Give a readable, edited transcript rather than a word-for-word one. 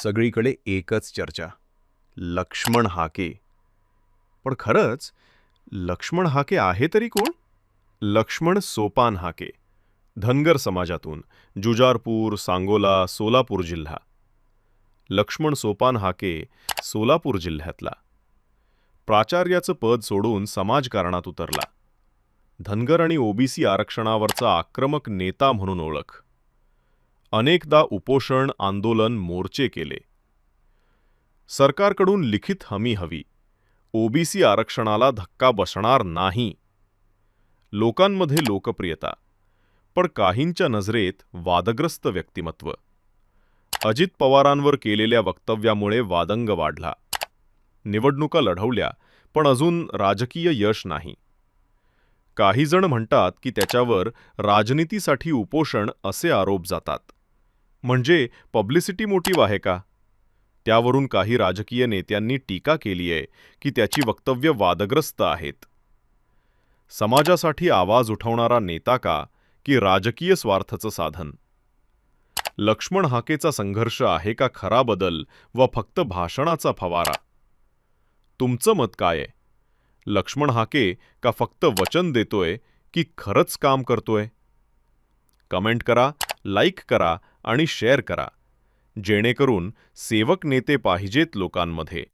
सगळीकडे एकच चर्चा, लक्ष्मण हाके. पण खरंच लक्ष्मण हाके आहे तरी कोण? लक्ष्मण सोपान हाके, धनगर समाजातून, जुजारपूर, सांगोला, सोलापूर जिल्हा. लक्ष्मण सोपान हाके सोलापूर जिल्ह्यातला. प्राचार्याचं पद सोडून समाजकारणात उतरला. धनगर आणि ओबीसी आरक्षणावरचा आक्रमक नेता म्हणून ओळख. अनेकदा उपोषण, आंदोलन, मोर्चे केले. सरकारकडून लिखित हमी हवी, ओबीसी आरक्षणाला धक्का बसणार नाही. लोकांमध्ये लोकप्रियता, पण काहींच्या नजरेत वादग्रस्त व्यक्तिमत्व. अजित पवारांवर केलेल्या वक्तव्यामुळे वादंग वाढला. निवडणुका लढवल्या, पण अजून राजकीय यश नाही. काही जण म्हणतात की त्याच्यावर राजनीतीसाठी उपोषण असे आरोप जातात. म्हणजे पब्लिसिटी मोटिव्ह आहे का? त्यावरून काही राजकीय नेत्यांनी टीका केली आहे की त्याची वक्तव्य वादग्रस्त आहेत. समाजासाठी आवाज उठवणारा नेता का, की राजकीय स्वार्थाचं साधन? लक्ष्मण हाकेचा संघर्ष आहे का खरा बदल व फक्त भाषणाचा फवारा? तुमचं मत काय आहे? लक्ष्मण हाके का फक्त वचन देतोय की खरंच काम करतोय? कमेंट करा, लाईक करा आणि शेअर करा, जेणेकरून सेवक नेते पाहिजेत लोकांमध्ये.